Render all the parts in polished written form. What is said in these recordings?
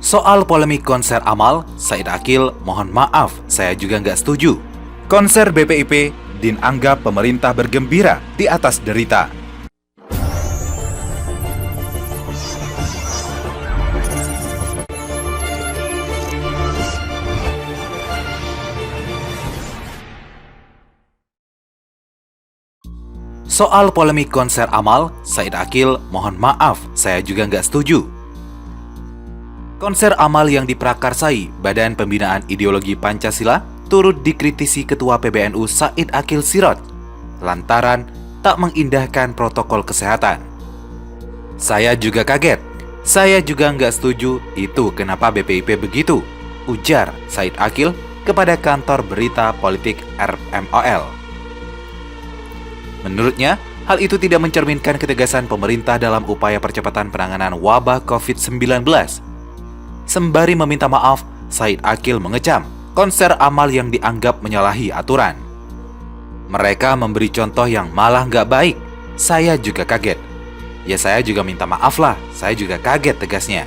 Soal polemik konser Amal, Said Akil mohon maaf, saya juga nggak setuju. Konser BPIP, Din anggap pemerintah bergembira di atas derita. Soal polemik konser Amal, Said Akil mohon maaf, saya juga nggak setuju. Konser Amal yang diprakarsai Badan Pembinaan Ideologi Pancasila turut dikritisi Ketua PBNU Said Akil Sirot lantaran tak mengindahkan protokol kesehatan. Saya juga kaget, saya juga nggak setuju itu kenapa BPIP begitu, ujar Said Akil kepada kantor berita politik RMOL. Menurutnya, hal itu tidak mencerminkan ketegasan pemerintah dalam upaya percepatan penanganan wabah COVID-19. Sembari meminta maaf, Said Akil mengecam konser Amal yang dianggap menyalahi aturan. Mereka memberi contoh yang malah nggak baik. Saya juga kaget. Ya saya juga minta maaf lah, saya juga kaget tegasnya.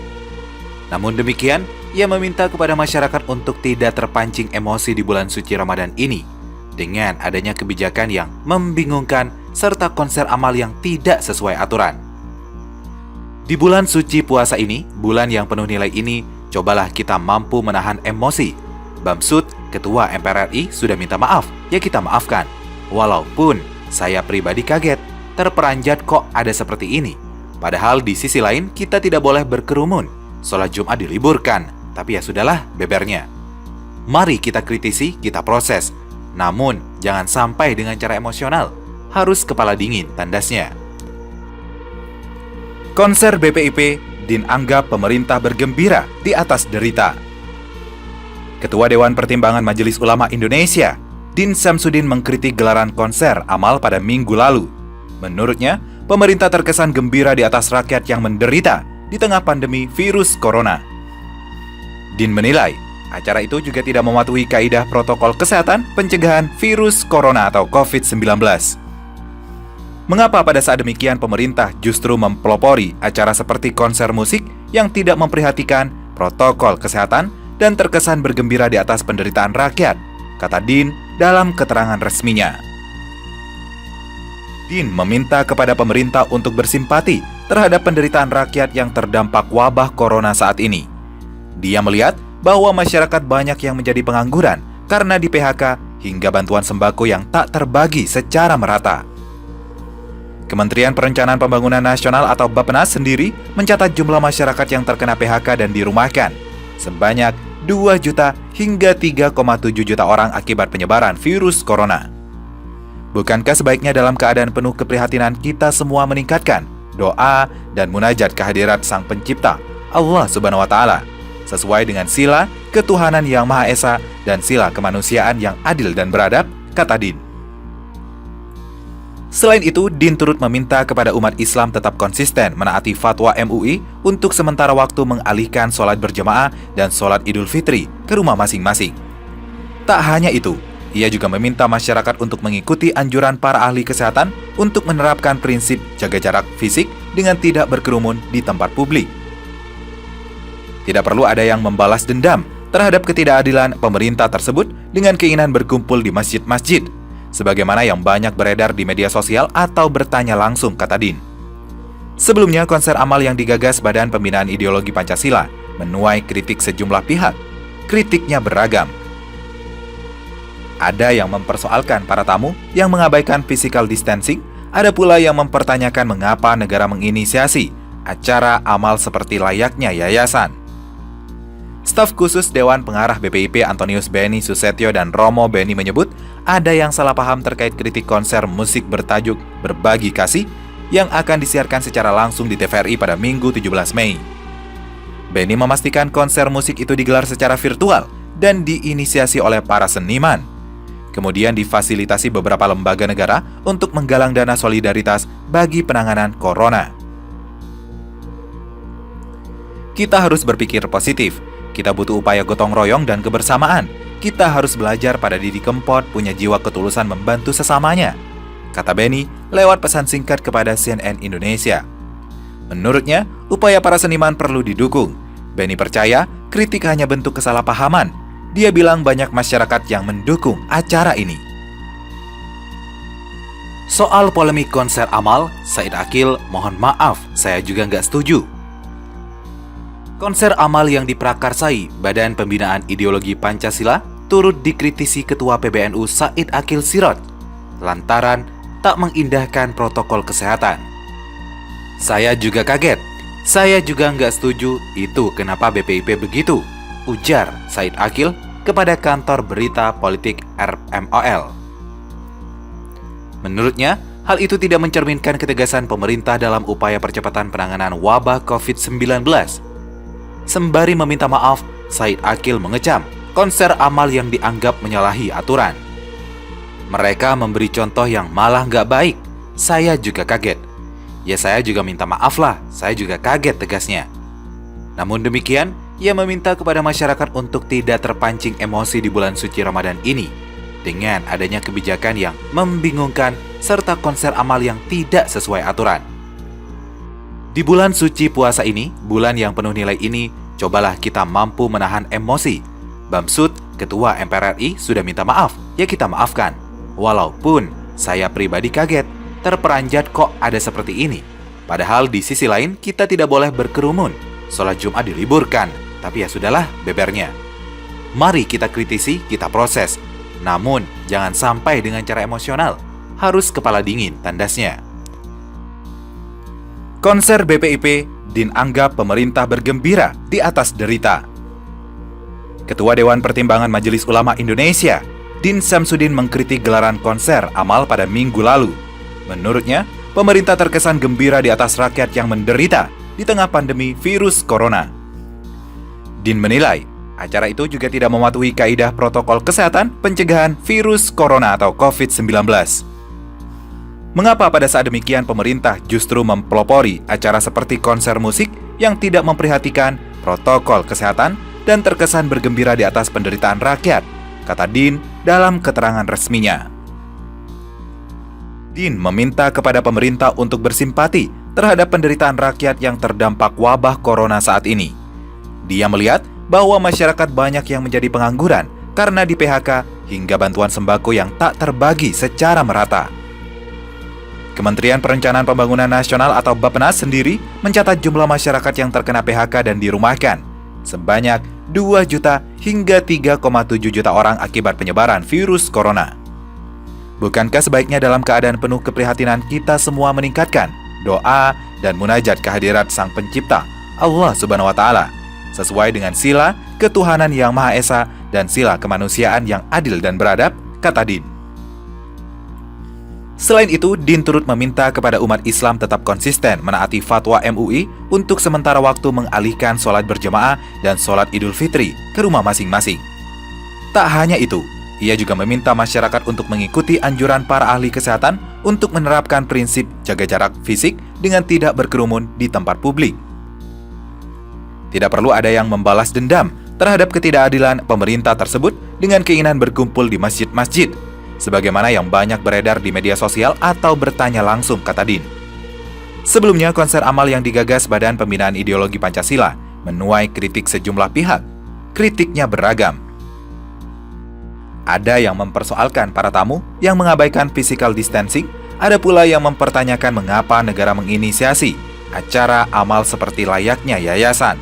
Namun demikian, ia meminta kepada masyarakat untuk tidak terpancing emosi di bulan suci Ramadan ini dengan adanya kebijakan yang membingungkan serta konser Amal yang tidak sesuai aturan. Di bulan suci puasa ini, bulan yang penuh nilai ini, cobalah kita mampu menahan emosi. Bamsud, Ketua MPR RI, sudah minta maaf, ya kita maafkan. Walaupun saya pribadi kaget, terperanjat kok ada seperti ini. Padahal di sisi lain kita tidak boleh berkerumun, sholat Jumat diliburkan, tapi ya sudahlah bebernya. Mari kita kritisi, kita proses. Namun, jangan sampai dengan cara emosional. Harus kepala dingin, tandasnya. Konser BPIP, Din anggap pemerintah bergembira di atas derita. Ketua Dewan Pertimbangan Majelis Ulama Indonesia, Din Syamsuddin mengkritik gelaran konser Amal pada minggu lalu. Menurutnya, pemerintah terkesan gembira di atas rakyat yang menderita di tengah pandemi virus corona. Din menilai, acara itu juga tidak mematuhi kaidah protokol kesehatan pencegahan virus corona atau COVID-19. Mengapa pada saat demikian pemerintah justru mempelopori acara seperti konser musik yang tidak memperhatikan protokol kesehatan dan terkesan bergembira di atas penderitaan rakyat, kata Din dalam keterangan resminya. Din meminta kepada pemerintah untuk bersimpati terhadap penderitaan rakyat yang terdampak wabah corona saat ini. Dia melihat bahwa masyarakat banyak yang menjadi pengangguran karena di PHK hingga bantuan sembako yang tak terbagi secara merata. Kementerian Perencanaan Pembangunan Nasional atau Bappenas sendiri mencatat jumlah masyarakat yang terkena PHK dan dirumahkan sebanyak 2 juta hingga 3,7 juta orang akibat penyebaran virus corona. Bukankah sebaiknya dalam keadaan penuh keprihatinan kita semua meningkatkan doa dan munajat kehadirat Sang Pencipta, Allah Subhanahu wa Ta'ala, sesuai dengan sila ketuhanan yang Maha Esa dan sila kemanusiaan yang adil dan beradab, kata Din. Selain itu, Din turut meminta kepada umat Islam tetap konsisten menaati fatwa MUI untuk sementara waktu mengalihkan sholat berjamaah dan sholat Idul Fitri ke rumah masing-masing. Tak hanya itu, ia juga meminta masyarakat untuk mengikuti anjuran para ahli kesehatan untuk menerapkan prinsip jaga jarak fisik dengan tidak berkerumun di tempat publik. Tidak perlu ada yang membalas dendam terhadap ketidakadilan pemerintah tersebut dengan keinginan berkumpul di masjid-masjid, sebagaimana yang banyak beredar di media sosial atau bertanya langsung, kata Din. Sebelumnya, konser Amal yang digagas Badan Pembinaan Ideologi Pancasila menuai kritik sejumlah pihak. Kritiknya beragam. Ada yang mempersoalkan para tamu yang mengabaikan physical distancing, ada pula yang mempertanyakan mengapa negara menginisiasi acara Amal seperti layaknya yayasan. Staf khusus Dewan Pengarah BPIP Antonius Beni Susetyo dan Romo Beni menyebut ada yang salah paham terkait kritik konser musik bertajuk Berbagi Kasih yang akan disiarkan secara langsung di TVRI pada Minggu 17 Mei. Beni memastikan konser musik itu digelar secara virtual dan diinisiasi oleh para seniman. Kemudian difasilitasi beberapa lembaga negara untuk menggalang dana solidaritas bagi penanganan corona. Kita harus berpikir positif. Kita butuh upaya gotong royong dan kebersamaan. Kita harus belajar pada Didi Kempot punya jiwa ketulusan membantu sesamanya, kata Beni lewat pesan singkat kepada CNN Indonesia. Menurutnya, upaya para seniman perlu didukung. Benny percaya kritik hanya bentuk kesalahpahaman. Dia bilang banyak masyarakat yang mendukung acara ini. Soal polemik konser Amal, Said Akil mohon maaf, saya juga nggak setuju. Konser Amal yang diprakarsai Badan Pembinaan Ideologi Pancasila turut dikritisi Ketua PBNU Said Akil Sirot lantaran tak mengindahkan protokol kesehatan. Saya juga kaget. Saya juga nggak setuju itu kenapa BPIP begitu, ujar Said Akil kepada kantor berita politik RMOL. Menurutnya, hal itu tidak mencerminkan ketegasan pemerintah dalam upaya percepatan penanganan wabah COVID-19. Sembari meminta maaf, Said Akil mengecam konser Amal yang dianggap menyalahi aturan. Mereka memberi contoh yang malah nggak baik. Saya juga kaget. Ya saya juga minta maaf lah, saya juga kaget tegasnya. Namun demikian, ia meminta kepada masyarakat untuk tidak terpancing emosi di bulan suci Ramadan ini dengan adanya kebijakan yang membingungkan serta konser Amal yang tidak sesuai aturan. Di bulan suci puasa ini, bulan yang penuh nilai ini, cobalah kita mampu menahan emosi. Bamsud, Ketua MPR RI, sudah minta maaf, ya kita maafkan. Walaupun saya pribadi kaget, terperanjat kok ada seperti ini. Padahal di sisi lain kita tidak boleh berkerumun. Sholat Jumat diliburkan, tapi ya sudahlah bebernya. Mari kita kritisi, kita proses. Namun jangan sampai dengan cara emosional. Harus kepala dingin, tandasnya. Konser BPIP, Din anggap pemerintah bergembira di atas derita. Ketua Dewan Pertimbangan Majelis Ulama Indonesia, Din Samsudin mengkritik gelaran konser Amal pada minggu lalu. Menurutnya, pemerintah terkesan gembira di atas rakyat yang menderita di tengah pandemi virus corona. Din menilai, acara itu juga tidak mematuhi kaidah protokol kesehatan pencegahan virus corona atau COVID-19. Mengapa pada saat demikian pemerintah justru mempelopori acara seperti konser musik yang tidak memperhatikan protokol kesehatan dan terkesan bergembira di atas penderitaan rakyat, kata Din dalam keterangan resminya. Din meminta kepada pemerintah untuk bersimpati terhadap penderitaan rakyat yang terdampak wabah corona saat ini. Dia melihat bahwa masyarakat banyak yang menjadi pengangguran karena di PHK hingga bantuan sembako yang tak terbagi secara merata. Kementerian Perencanaan Pembangunan Nasional atau Bappenas sendiri mencatat jumlah masyarakat yang terkena PHK dan dirumahkan sebanyak 2 juta hingga 3,7 juta orang akibat penyebaran virus corona. Bukankah sebaiknya dalam keadaan penuh keprihatinan kita semua meningkatkan doa dan munajat kehadirat Sang Pencipta, Allah Subhanahu wa Ta'ala, sesuai dengan sila ketuhanan yang Maha Esa dan sila kemanusiaan yang adil dan beradab, kata Din. Selain itu, Din turut meminta kepada umat Islam tetap konsisten menaati fatwa MUI untuk sementara waktu mengalihkan sholat berjamaah dan sholat Idul Fitri ke rumah masing-masing. Tak hanya itu, ia juga meminta masyarakat untuk mengikuti anjuran para ahli kesehatan untuk menerapkan prinsip jaga jarak fisik dengan tidak berkerumun di tempat publik. Tidak perlu ada yang membalas dendam terhadap ketidakadilan pemerintah tersebut dengan keinginan berkumpul di masjid-masjid, sebagaimana yang banyak beredar di media sosial atau bertanya langsung, kata Din. Sebelumnya, konser Amal yang digagas Badan Pembinaan Ideologi Pancasila menuai kritik sejumlah pihak. Kritiknya beragam. Ada yang mempersoalkan para tamu yang mengabaikan physical distancing, ada pula yang mempertanyakan mengapa negara menginisiasi acara Amal seperti layaknya yayasan.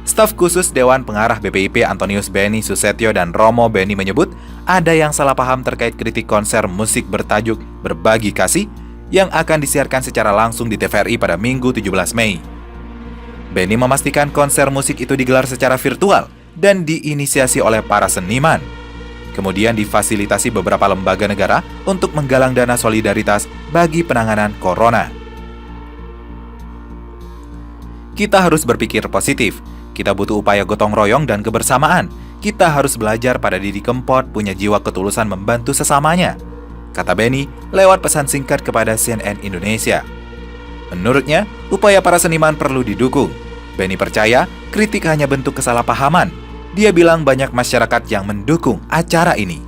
Staf khusus Dewan Pengarah BPIP Antonius Benny Susetio dan Romo Benny menyebut ada yang salah paham terkait kritik konser musik bertajuk Berbagi Kasih yang akan disiarkan secara langsung di TVRI pada Minggu 17 Mei. Benny memastikan konser musik itu digelar secara virtual dan diinisiasi oleh para seniman. Kemudian difasilitasi beberapa lembaga negara untuk menggalang dana solidaritas bagi penanganan corona. Kita harus berpikir positif. Kita butuh upaya gotong royong dan kebersamaan. Kita harus belajar pada diri Kempot punya jiwa ketulusan membantu sesamanya, kata Benny lewat pesan singkat kepada CNN Indonesia. Menurutnya, upaya para seniman perlu didukung. Benny percaya kritik hanya bentuk kesalahpahaman. Dia bilang banyak masyarakat yang mendukung acara ini.